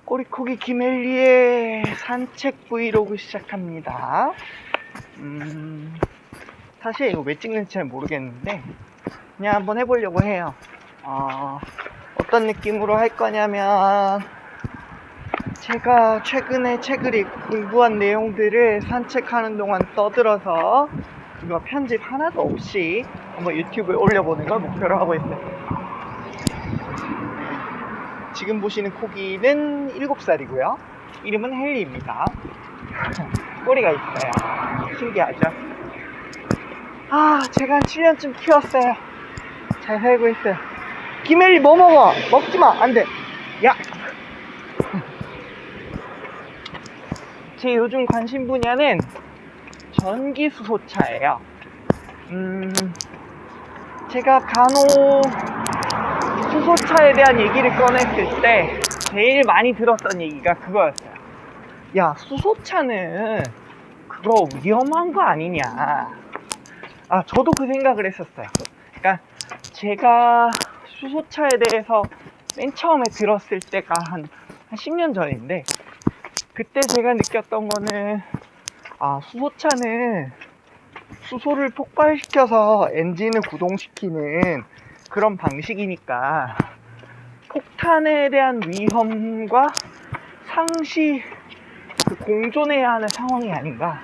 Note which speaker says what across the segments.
Speaker 1: 꼬리코기 김엘리의 산책 브이로그 시작합니다. 사실 이거 왜 찍는지 잘 모르겠는데 그냥 한번 해보려고 해요. 어떤 느낌으로 할 거냐면 제가 최근에 책을 읽고 공부한 내용들을 산책하는 동안 떠들어서 그거 편집 하나도 없이 한번 유튜브에 올려보는 걸 목표로 하고 있어요. 지금 보시는 코기는 7살이고요. 이름은 헨리입니다. 꼬리가 있어요. 신기하죠? 제가 한 7년쯤 키웠어요. 잘 살고 있어요. 김혜리 뭐 먹어? 먹지마! 안돼! 야! 제 요즘 관심 분야는 전기수소차예요. 제가 간혹 수소차에 대한 얘기를 꺼냈을 때 제일 많이 들었던 얘기가 그거였어요. 야, 수소차는 그거 위험한 거 아니냐. 저도 그 생각을 했었어요. 그러니까 제가 수소차에 대해서 맨 처음에 들었을 때가 한 10년 전인데 그때 제가 느꼈던 거는 수소차는 수소를 폭발시켜서 엔진을 구동시키는 그런 방식이니까 폭탄에 대한 위험과 상시 공존해야 하는 상황이 아닌가,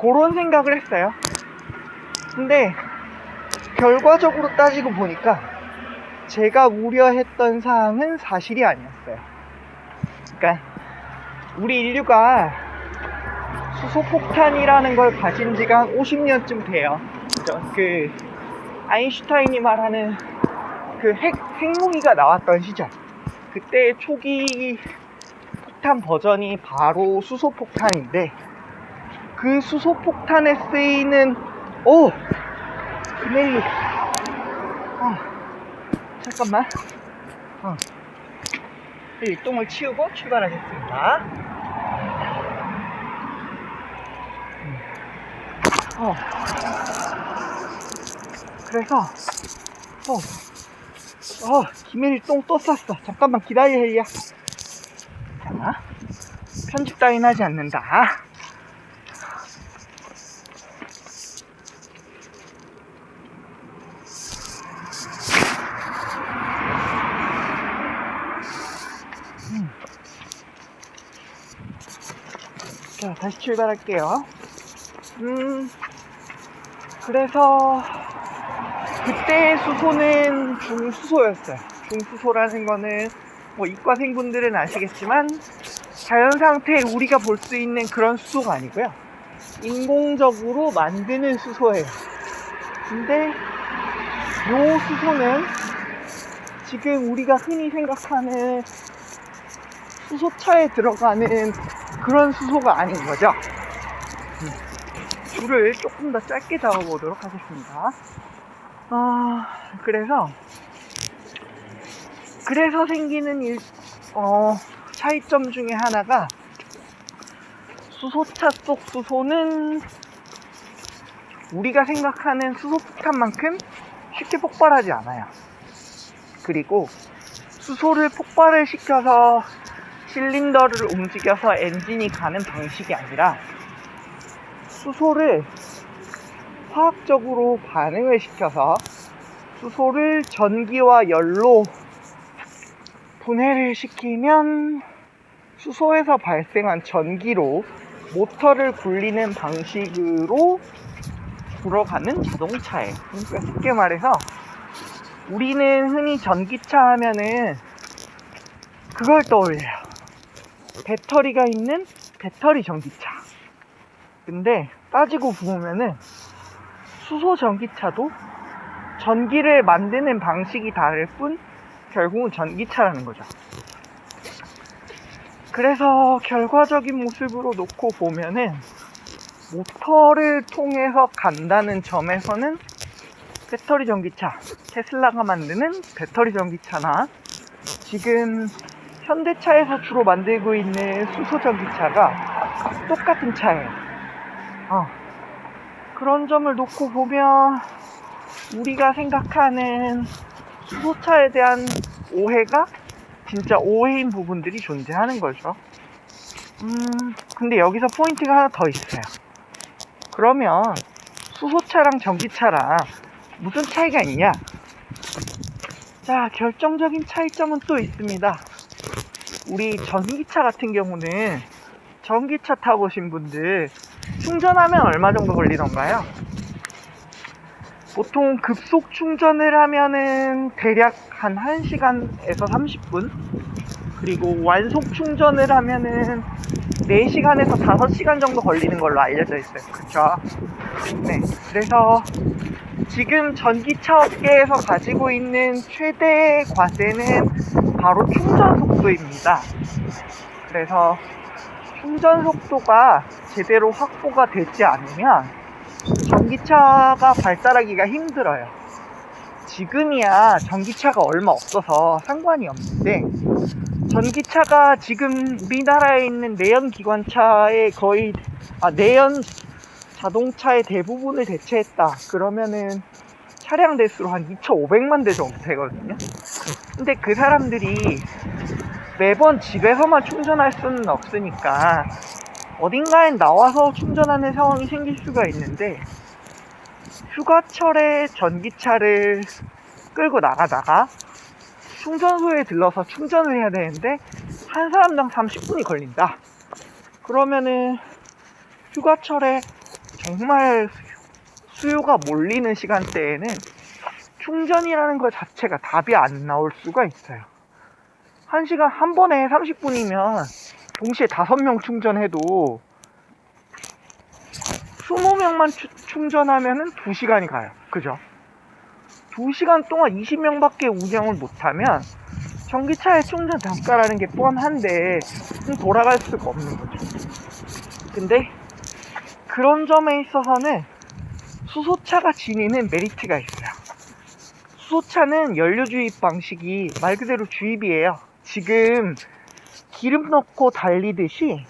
Speaker 1: 그런 생각을 했어요. 근데 결과적으로 따지고 보니까 제가 우려했던 사항은 사실이 아니었어요. 그러니까 우리 인류가 수소폭탄이라는 걸 가진 지가 한 50년쯤 돼요. 그죠? 아인슈타인이 말하는 그 핵무기가 나왔던 시절, 그때 초기 폭탄 버전이 바로 수소폭탄인데, 그 수소폭탄에 쓰이는 김혜리 잠깐만 똥을 치우고 출발하겠습니다. 그래서 김혜리 똥 또 쌌어. 잠깐만 기다려, 혜리야. 자, 편집 따윈 하지 않는다. 자, 다시 출발할게요. 그래서 그때의 수소는 중수소였어요. 중수소라는 거는 이과생분들은 아시겠지만 자연 상태에 우리가 볼 수 있는 그런 수소가 아니고요, 인공적으로 만드는 수소예요. 근데 요 수소는 지금 우리가 흔히 생각하는 수소차에 들어가는 그런 수소가 아닌 거죠. 줄을 조금 더 짧게 잡아보도록 하겠습니다. 그래서 생기는 차이점 중에 하나가, 수소차 속 수소는 우리가 생각하는 수소폭탄만큼 쉽게 폭발하지 않아요. 그리고 수소를 폭발을 시켜서 실린더를 움직여서 엔진이 가는 방식이 아니라, 수소를 화학적으로 반응을 시켜서 수소를 전기와 열로 분해를 시키면 수소에서 발생한 전기로 모터를 굴리는 방식으로 돌아가는 자동차예요. 그러니까 쉽게 말해서 우리는 흔히 전기차 하면은 그걸 떠올려요. 배터리가 있는 배터리 전기차. 근데 따지고 보면은 수소 전기차도 전기를 만드는 방식이 다를 뿐 결국은 전기차라는 거죠. 그래서 결과적인 모습으로 놓고 보면은 모터를 통해서 간다는 점에서는 배터리 전기차, 테슬라가 만드는 배터리 전기차나 지금 현대차에서 주로 만들고 있는 수소 전기차가 똑같은 차예요. 그런 점을 놓고 보면 우리가 생각하는 수소차에 대한 오해가 진짜 오해인 부분들이 존재하는 거죠. 근데 여기서 포인트가 하나 더 있어요. 그러면 수소차랑 전기차랑 무슨 차이가 있냐? 자, 결정적인 차이점은 또 있습니다. 우리 전기차 같은 경우는 전기차 타보신 분들 충전하면 얼마 정도 걸리던가요? 보통 급속 충전을 하면은 대략 한 1시간에서 30분, 그리고 완속 충전을 하면은 4시간에서 5시간 정도 걸리는 걸로 알려져 있어요. 그쵸? 네. 그래서 지금 전기차 업계에서 가지고 있는 최대의 과제는 바로 충전 속도입니다. 그래서 충전 속도가 제대로 확보가 되지 않으면 전기차가 발달하기가 힘들어요. 지금이야 전기차가 얼마 없어서 상관이 없는데, 전기차가 지금 우리나라에 있는 내연 기관차의 내연 자동차의 대부분을 대체했다 그러면은 차량 대수로 한 2,500만 대 정도 되거든요. 근데 그 사람들이 매번 집에서만 충전할 수는 없으니까 어딘가에 나와서 충전하는 상황이 생길 수가 있는데, 휴가철에 전기차를 끌고 나가다가 충전소에 들러서 충전을 해야 되는데 한 사람당 30분이 걸린다. 그러면은 휴가철에 정말 수요가 몰리는 시간대에는 충전이라는 것 자체가 답이 안 나올 수가 있어요. 한 번에 30분이면 동시에 5명 충전해도 20명만 충전하면은 2시간이 가요. 그죠? 2시간 동안 20명밖에 운영을 못하면 전기차의 충전 단가라는 게 뻔한데 돌아갈 수가 없는 거죠. 근데 그런 점에 있어서는 수소차가 지니는 메리트가 있어요. 수소차는 연료 주입 방식이 말 그대로 주입이에요. 지금 기름 넣고 달리듯이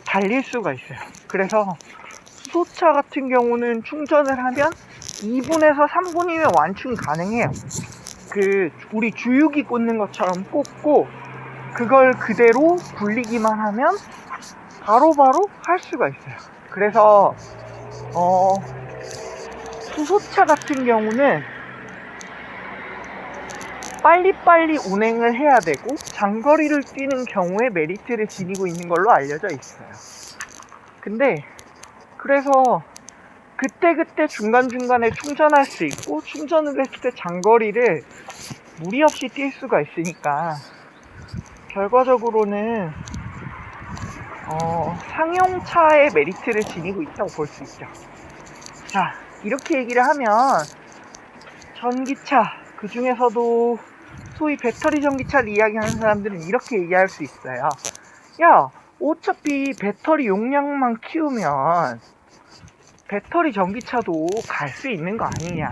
Speaker 1: 달릴 수가 있어요. 그래서 수소차 같은 경우는 충전을 하면 2분에서 3분이면 완충 가능해요. 우리 주유기 꽂는 것처럼 꽂고 그걸 그대로 굴리기만 하면 바로바로 할 수가 있어요. 그래서 수소차 같은 경우는 빨리빨리 운행을 해야 되고 장거리를 뛰는 경우에 메리트를 지니고 있는 걸로 알려져 있어요. 근데 그래서 그때그때 중간중간에 충전할 수 있고, 충전을 했을 때 장거리를 무리 없이 뛸 수가 있으니까 결과적으로는 상용차의 메리트를 지니고 있다고 볼 수 있죠. 자, 이렇게 얘기를 하면 전기차, 그 중에서도 소위 배터리 전기차를 이야기하는 사람들은 이렇게 얘기할 수 있어요. 야, 어차피 배터리 용량만 키우면 배터리 전기차도 갈 수 있는 거 아니냐,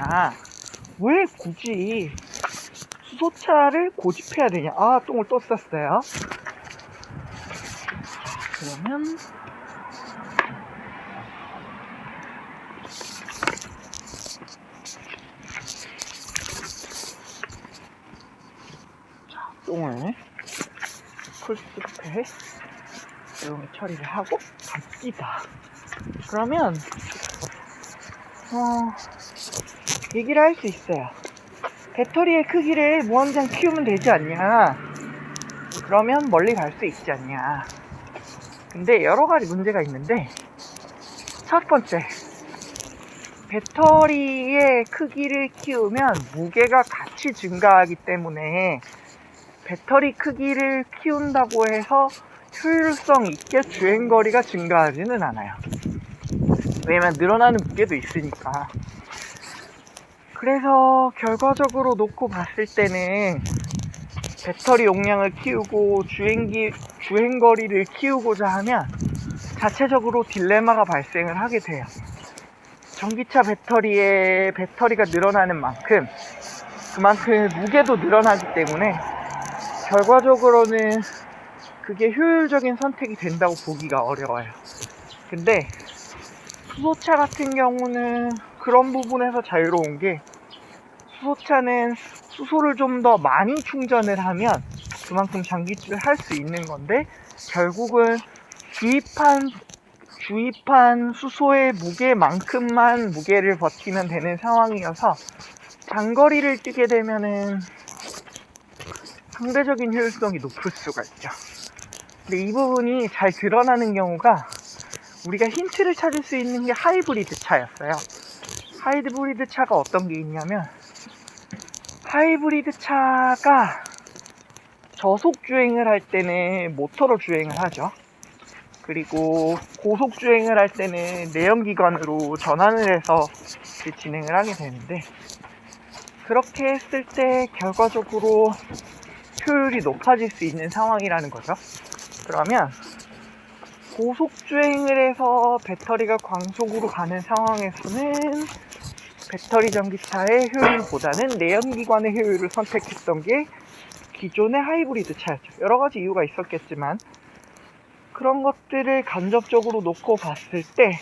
Speaker 1: 왜 굳이 수소차를 고집해야 되냐. 똥을 또 쌌어요. 그러면 똥을 풀스페 조용히 처리를 하고 갑니다. 그러면 얘기를 할 수 있어요. 배터리의 크기를 무한정 키우면 되지 않냐, 그러면 멀리 갈 수 있지 않냐. 근데 여러가지 문제가 있는데, 첫 번째, 배터리의 크기를 키우면 무게가 같이 증가하기 때문에 배터리 크기를 키운다고 해서 효율성 있게 주행거리가 증가하지는 않아요. 왜냐면 늘어나는 무게도 있으니까. 그래서 결과적으로 놓고 봤을 때는 배터리 용량을 키우고 주행거리를 키우고자 하면 자체적으로 딜레마가 발생을 하게 돼요. 전기차 배터리가 늘어나는 만큼 그만큼 무게도 늘어나기 때문에 결과적으로는 그게 효율적인 선택이 된다고 보기가 어려워요. 근데 수소차 같은 경우는 그런 부분에서 자유로운 게, 수소차는 수소를 좀 더 많이 충전을 하면 그만큼 장기주를 할 수 있는 건데, 결국은 주입한 수소의 무게만큼만 무게를 버티면 되는 상황이어서 장거리를 뛰게 되면은 상대적인 효율성이 높을 수가 있죠. 근데 이 부분이 잘 드러나는 경우가, 우리가 힌트를 찾을 수 있는 게 하이브리드 차였어요. 하이브리드 차가 어떤 게 있냐면, 하이브리드 차가 저속 주행을 할 때는 모터로 주행을 하죠. 그리고 고속 주행을 할 때는 내연기관으로 전환을 해서 진행을 하게 되는데, 그렇게 했을 때 결과적으로 효율이 높아질 수 있는 상황이라는 거죠. 그러면 고속 주행을 해서 배터리가 광속으로 가는 상황에서는 배터리 전기차의 효율보다는 내연기관의 효율을 선택했던 게 기존의 하이브리드 차였죠. 여러 가지 이유가 있었겠지만, 그런 것들을 간접적으로 놓고 봤을 때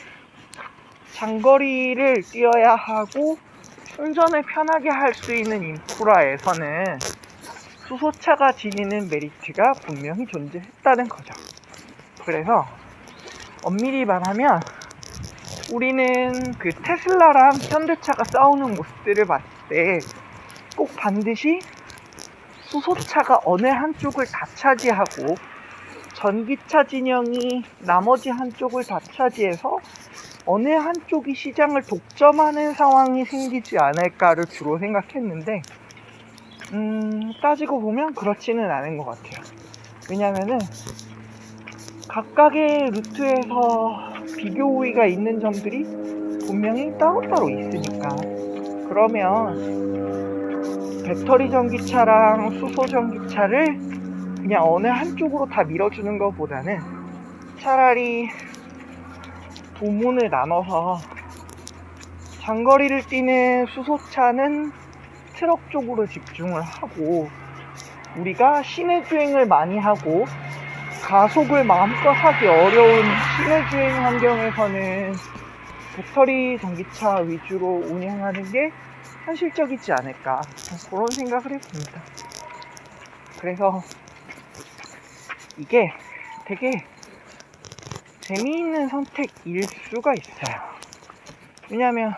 Speaker 1: 장거리를 뛰어야 하고 운전을 편하게 할 수 있는 인프라에서는 수소차가 지니는 메리트가 분명히 존재했다는 거죠. 그래서 엄밀히 말하면 우리는 그 테슬라랑 현대차가 싸우는 모습들을 봤을 때 꼭 반드시 수소차가 어느 한쪽을 다 차지하고 전기차 진영이 나머지 한쪽을 다 차지해서 어느 한쪽이 시장을 독점하는 상황이 생기지 않을까를 주로 생각했는데, 따지고 보면 그렇지는 않은 것 같아요. 왜냐면은 각각의 루트에서 비교 우위가 있는 점들이 분명히 따로따로 있으니까. 그러면 배터리 전기차랑 수소 전기차를 그냥 어느 한쪽으로 다 밀어주는 것보다는 차라리 부문을 나눠서 장거리를 뛰는 수소차는 트럭 쪽으로 집중을 하고, 우리가 시내 주행을 많이 하고 가속을 마음껏 하기 어려운 시내 주행 환경에서는 배터리 전기차 위주로 운행하는 게 현실적이지 않을까, 그런 생각을 해봅니다. 그래서 이게 되게 재미있는 선택일 수가 있어요. 왜냐면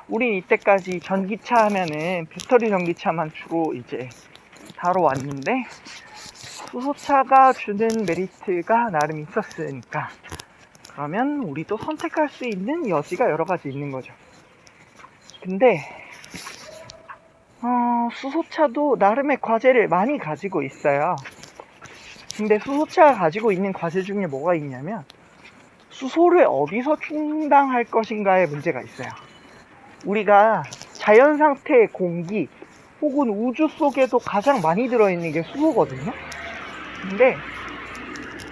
Speaker 1: 우린 이때까지 전기차 하면은 배터리 전기차만 주로 이제 다뤄왔는데, 수소차가 주는 메리트가 나름 있었으니까, 그러면 우리도 선택할 수 있는 여지가 여러 가지 있는 거죠. 근데 수소차도 나름의 과제를 많이 가지고 있어요. 근데 수소차가 가지고 있는 과제 중에 뭐가 있냐면, 수소를 어디서 충당할 것인가에 문제가 있어요. 우리가 자연 상태의 공기 혹은 우주 속에도 가장 많이 들어있는 게 수소거든요. 근데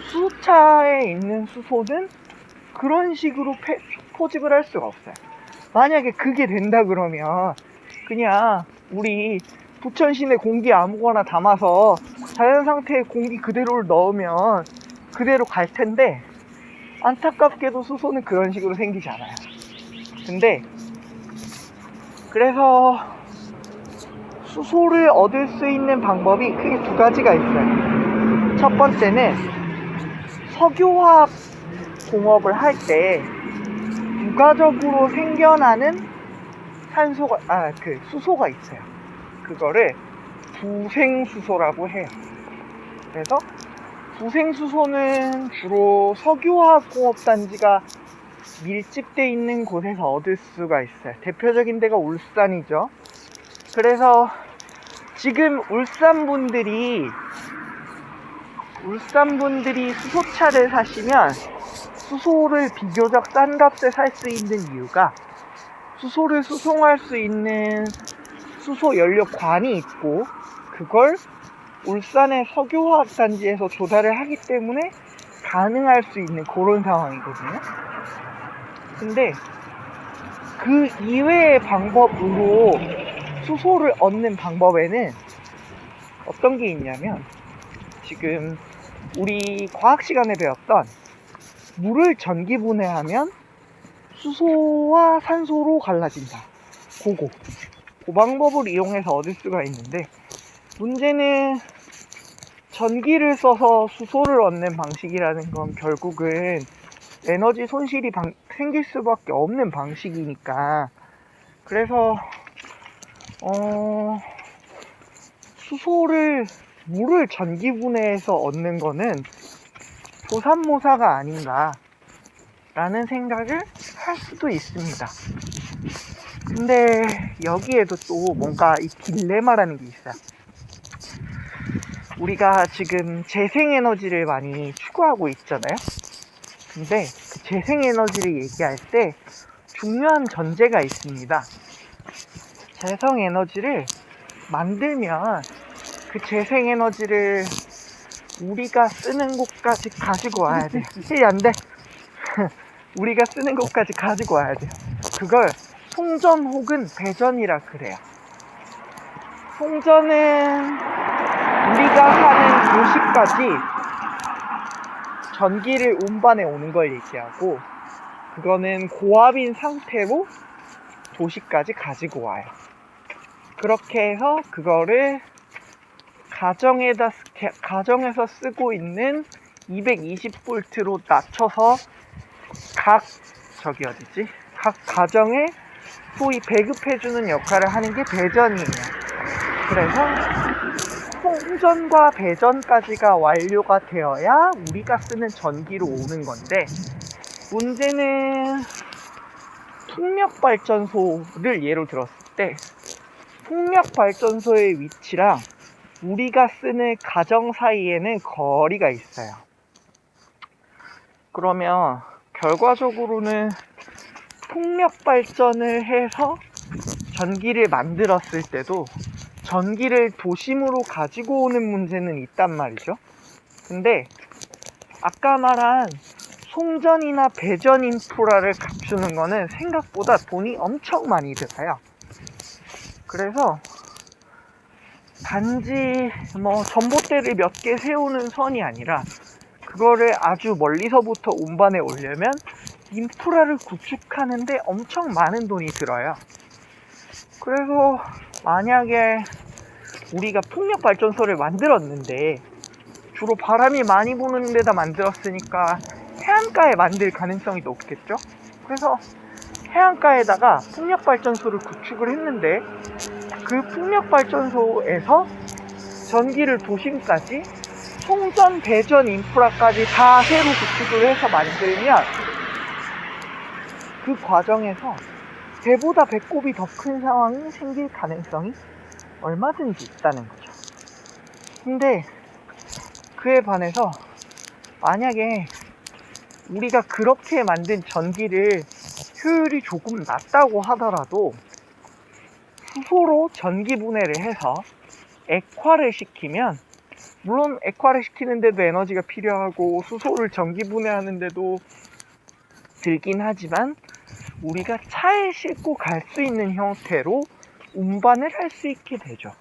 Speaker 1: 수소차에 있는 수소는 그런 식으로 포집을 할 수가 없어요. 만약에 그게 된다 그러면 그냥 우리 부천 시내 공기 아무거나 담아서 자연 상태의 공기 그대로를 넣으면 그대로 갈 텐데, 안타깝게도 수소는 그런 식으로 생기지 않아요. 근데 그래서 수소를 얻을 수 있는 방법이 크게 두 가지가 있어요. 첫 번째는 석유화학 공업을 할 때 부가적으로 생겨나는 수소가 있어요. 그거를 부생수소라고 해요. 그래서 부생수소는 주로 석유화학공업단지가 밀집되어 있는 곳에서 얻을 수가 있어요. 대표적인 데가 울산이죠. 그래서 지금 울산 분들이 수소차를 사시면 수소를 비교적 싼 값에 살 수 있는 이유가, 수소를 수송할 수 있는 수소 연료관이 있고 그걸 울산의 석유화학단지에서 조달을 하기 때문에 가능할 수 있는 그런 상황이거든요. 근데 그 이외의 방법으로 수소를 얻는 방법에는 어떤 게 있냐면, 지금 우리 과학 시간에 배웠던 물을 전기분해하면 수소와 산소로 갈라진다. 그거. 그 방법을 이용해서 얻을 수가 있는데, 문제는 전기를 써서 수소를 얻는 방식이라는 건 결국은 에너지 손실이 생길 수밖에 없는 방식이니까, 그래서 물을 전기 분해해서 얻는 거는 조삼모사가 아닌가 라는 생각을 할 수도 있습니다. 근데 여기에도 또 뭔가 이 딜레마라는 게 있어요. 우리가 지금 재생에너지를 많이 추구하고 있잖아요. 근데 그 재생에너지를 얘기할 때 중요한 전제가 있습니다. 재생에너지를 만들면 그 재생에너지를 우리가 쓰는 곳까지 가지고 와야 돼요. 안 돼. 우리가 쓰는 곳까지 가지고 와야 돼요. 그걸 송전 혹은 배전이라 그래요. 송전은 우리가 사는 도시까지 전기를 운반해 오는 걸 얘기하고, 그거는 고압인 상태로 도시까지 가지고 와요. 그렇게 해서 그거를 가정에서 쓰고 있는 220V로 낮춰서 각 가정에 소위 배급해주는 역할을 하는 게 배전이에요. 그래서 송전과 배전까지가 완료가 되어야 우리가 쓰는 전기로 오는 건데, 문제는 풍력발전소를 예로 들었을 때 풍력발전소의 위치랑 우리가 쓰는 가정 사이에는 거리가 있어요. 그러면 결과적으로는 풍력발전을 해서 전기를 만들었을 때도 전기를 도심으로 가지고 오는 문제는 있단 말이죠. 근데 아까 말한 송전이나 배전 인프라를 갖추는 거는 생각보다 돈이 엄청 많이 들어요. 그래서 단지 전봇대를 몇 개 세우는 선이 아니라 그거를 아주 멀리서부터 운반해 오려면 인프라를 구축하는데 엄청 많은 돈이 들어요. 그래서 만약에 우리가 풍력발전소를 만들었는데 주로 바람이 많이 부는 데다 만들었으니까 해안가에 만들 가능성이 높겠죠? 그래서 해안가에다가 풍력발전소를 구축을 했는데 그 풍력발전소에서 전기를 도심까지 송전, 배전 인프라까지 다 새로 구축을 해서 만들면 그 과정에서 배보다 배꼽이 더 큰 상황이 생길 가능성이 얼마든지 있다는 거죠. 근데 그에 반해서 만약에 우리가 그렇게 만든 전기를 효율이 조금 낮다고 하더라도 수소로 전기 분해를 해서 액화를 시키면, 물론 액화를 시키는데도 에너지가 필요하고 수소를 전기 분해하는데도 들긴 하지만 우리가 차에 싣고 갈 수 있는 형태로 운반을 할 수 있게 되죠.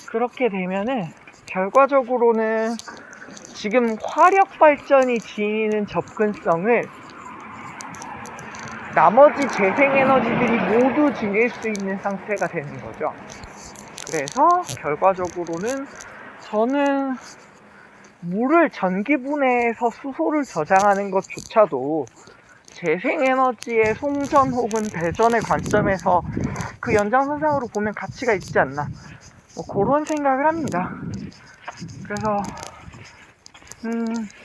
Speaker 1: 그렇게 되면은 결과적으로는 지금 화력발전이 지니는 접근성을 나머지 재생에너지들이 모두 지닐 수 있는 상태가 되는 거죠. 그래서 결과적으로는 저는 물을 전기 분해해서 수소를 저장하는 것조차도 재생에너지의 송전 혹은 배전의 관점에서 그 연장선상으로 보면 가치가 있지 않나, 그런 생각을 합니다. 그래서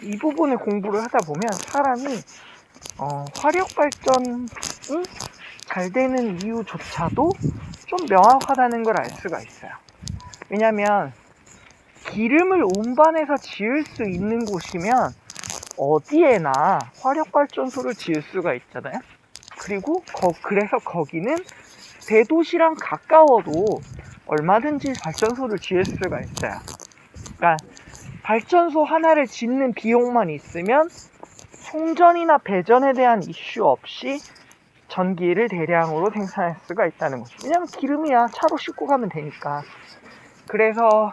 Speaker 1: 이 부분을 공부를 하다 보면 사람이 화력발전이 잘 되는 이유조차도 좀 명확하다는 걸 알 수가 있어요. 왜냐면 기름을 운반해서 지을 수 있는 곳이면 어디에나 화력발전소를 지을 수가 있잖아요. 그리고 그래서 거기는 대도시랑 가까워도 얼마든지 발전소를 지을 수가 있어요. 그러니까 발전소 하나를 짓는 비용만 있으면 송전이나 배전에 대한 이슈 없이 전기를 대량으로 생산할 수가 있다는 거죠. 왜냐면 기름이야 차로 싣고 가면 되니까. 그래서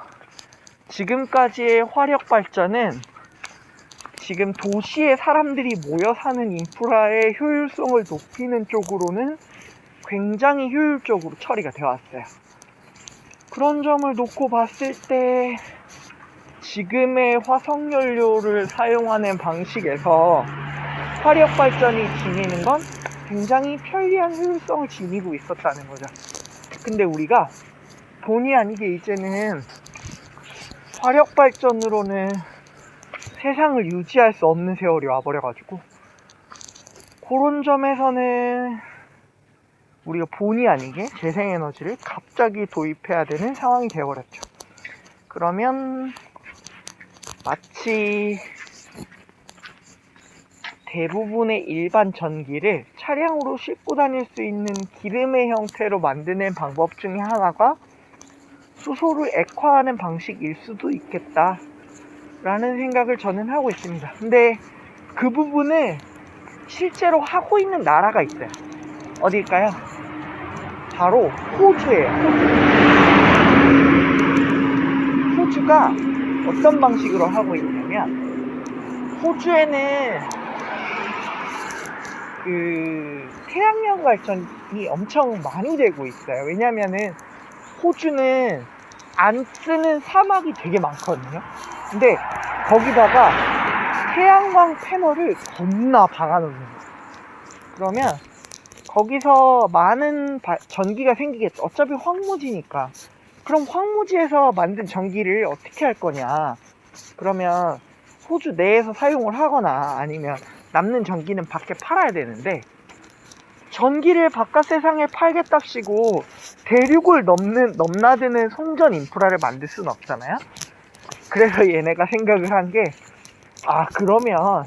Speaker 1: 지금까지의 화력발전은 지금 도시에 사람들이 모여 사는 인프라의 효율성을 높이는 쪽으로는 굉장히 효율적으로 처리가 되어 왔어요. 그런 점을 놓고 봤을 때 지금의 화석연료를 사용하는 방식에서 화력발전이 지니는 건 굉장히 편리한 효율성을 지니고 있었다는 거죠. 근데 우리가 본의 아니게 이제는 화력발전으로는 세상을 유지할 수 없는 세월이 와버려가지고, 그런 점에서는 우리가 본의 아니게 재생에너지를 갑자기 도입해야 되는 상황이 되어버렸죠. 그러면 마치 대부분의 일반 전기를 차량으로 싣고 다닐 수 있는 기름의 형태로 만드는 방법 중에 하나가 수소를 액화하는 방식일 수도 있겠다 라는 생각을 저는 하고 있습니다. 근데 그 부분을 실제로 하고 있는 나라가 있어요. 어딜까요? 바로 호주예요. 호주가 어떤 방식으로 하고 있냐면, 호주에는 태양력 발전이 엄청 많이 되고 있어요. 왜냐면은 호주는 안 쓰는 사막이 되게 많거든요. 근데 거기다가 태양광 패널을 겁나 박아놓는 거예요. 그러면 거기서 많은 전기가 생기겠죠. 어차피 황무지니까. 그럼 황무지에서 만든 전기를 어떻게 할 거냐. 그러면 호주 내에서 사용을 하거나 아니면 남는 전기는 밖에 팔아야 되는데, 전기를 바깥 세상에 팔겠답시고 대륙을 넘나드는 송전 인프라를 만들 수는 없잖아요. 그래서 얘네가 생각을 한 게, 그러면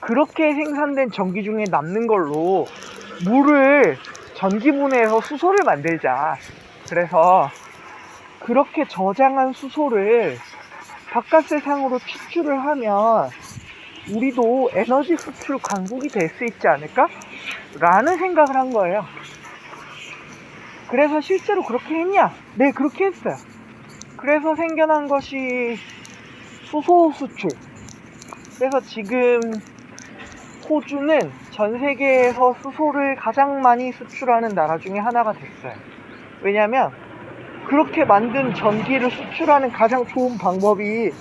Speaker 1: 그렇게 생산된 전기 중에 남는 걸로 물을 전기분해해서 수소를 만들자. 그래서 그렇게 저장한 수소를 바깥 세상으로 추출을 하면 우리도 에너지 수출 강국이 될 수 있지 않을까? 라는 생각을 한 거예요. 그래서 실제로 그렇게 했냐? 네, 그렇게 했어요. 그래서 생겨난 것이 수소 수출. 그래서 지금 호주는 전 세계에서 수소를 가장 많이 수출하는 나라 중에 하나가 됐어요. 왜냐면 그렇게 만든 전기를 수출하는 가장 좋은 방법이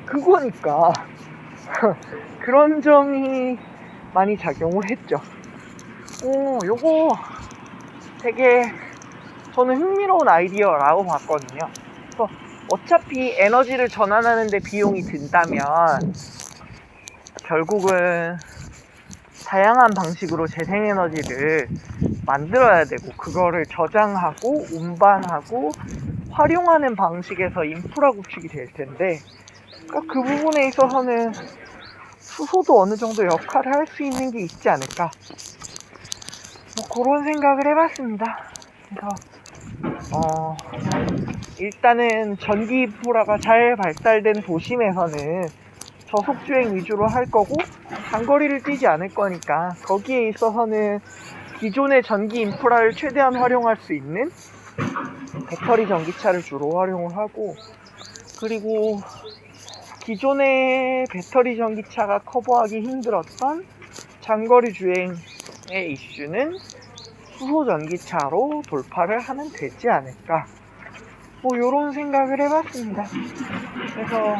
Speaker 1: 그거니까. 그런 점이 많이 작용을 했죠. 요거 되게 저는 흥미로운 아이디어라고 봤거든요. 그래서 어차피 에너지를 전환하는데 비용이 든다면 결국은 다양한 방식으로 재생에너지를 만들어야 되고, 그거를 저장하고 운반하고 활용하는 방식에서 인프라 구축이 될 텐데, 그러니까 그 부분에 있어서는 수소도 어느 정도 역할을 할 수 있는 게 있지 않을까, 그런 생각을 해봤습니다. 그래서 일단은 전기 인프라가 잘 발달된 도심에서는 저속주행 위주로 할 거고 장거리를 뛰지 않을 거니까, 거기에 있어서는 기존의 전기 인프라를 최대한 활용할 수 있는 배터리 전기차를 주로 활용을 하고, 그리고 기존의 배터리 전기차가 커버하기 힘들었던 장거리 주행의 이슈는 수소 전기차로 돌파를 하면 되지 않을까, 요런 생각을 해봤습니다. 그래서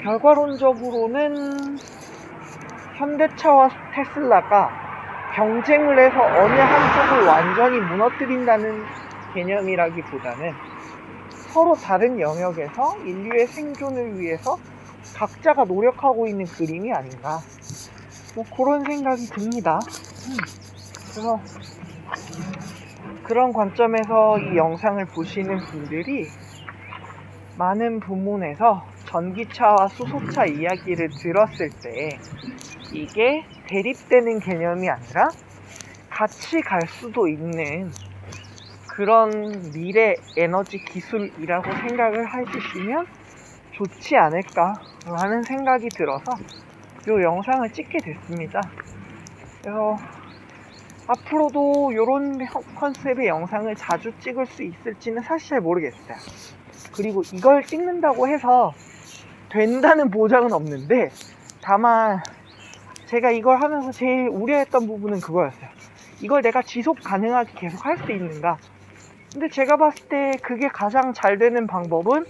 Speaker 1: 결과론적으로는 현대차와 테슬라가 경쟁을 해서 어느 한쪽을 완전히 무너뜨린다는 개념이라기보다는 서로 다른 영역에서 인류의 생존을 위해서 각자가 노력하고 있는 그림이 아닌가, 그런 생각이 듭니다. 그래서 그런 관점에서 이 영상을 보시는 분들이 많은 부문에서 전기차와 수소차 이야기를 들었을 때 이게 대립되는 개념이 아니라 같이 갈 수도 있는 그런 미래 에너지 기술이라고 생각을 해주시면 좋지 않을까 라는 생각이 들어서 이 영상을 찍게 됐습니다. 그래서 앞으로도 이런 컨셉의 영상을 자주 찍을 수 있을지는 사실 잘 모르겠어요. 그리고 이걸 찍는다고 해서 된다는 보장은 없는데, 다만 제가 이걸 하면서 제일 우려했던 부분은 그거였어요. 이걸 내가 지속 가능하게 계속 할 수 있는가. 근데 제가 봤을 때 그게 가장 잘 되는 방법은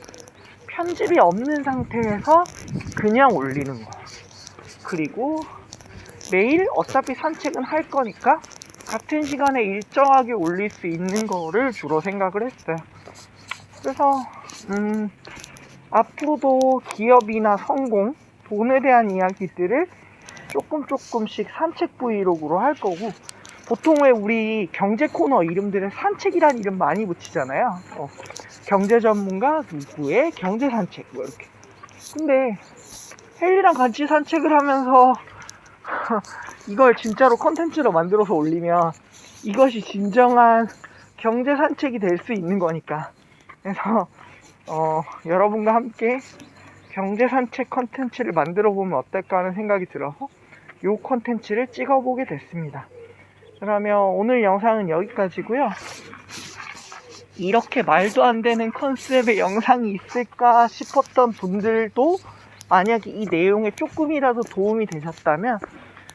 Speaker 1: 편집이 없는 상태에서 그냥 올리는 거. 그리고 매일 어차피 산책은 할 거니까 같은 시간에 일정하게 올릴 수 있는 거를 주로 생각을 했어요. 그래서 앞으로도 기업이나 성공, 돈에 대한 이야기들을 조금씩 산책 브이로그로 할 거고, 보통 왜 우리 경제 코너 이름들은 산책이란 이름 많이 붙이잖아요. 경제 전문가 누구의 경제 산책 뭐 이렇게. 근데 헬리랑 같이 산책을 하면서 이걸 진짜로 컨텐츠로 만들어서 올리면 이것이 진정한 경제 산책이 될 수 있는 거니까. 그래서 여러분과 함께 경제 산책 컨텐츠를 만들어 보면 어떨까 하는 생각이 들어서 이 컨텐츠를 찍어 보게 됐습니다. 그러면 오늘 영상은 여기까지고요. 이렇게 말도 안 되는 컨셉의 영상이 있을까 싶었던 분들도 만약에 이 내용에 조금이라도 도움이 되셨다면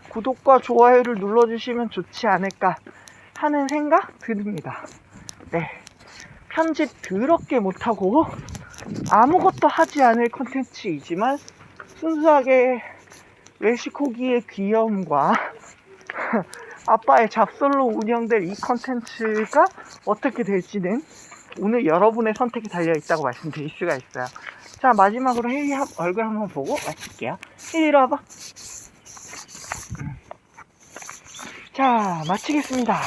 Speaker 1: 구독과 좋아요를 눌러주시면 좋지 않을까 하는 생각 듭니다. 네, 편집 더럽게 못하고 아무것도 하지 않을 컨텐츠이지만 순수하게 웰시코기의 귀여움과 아빠의 잡설로 운영될 이 컨텐츠가 어떻게 될지는 오늘 여러분의 선택이 달려있다고 말씀드릴 수가 있어요. 자, 마지막으로 혜리 얼굴 한번 보고 마칠게요. 혜리 이리 와봐. 자, 마치겠습니다.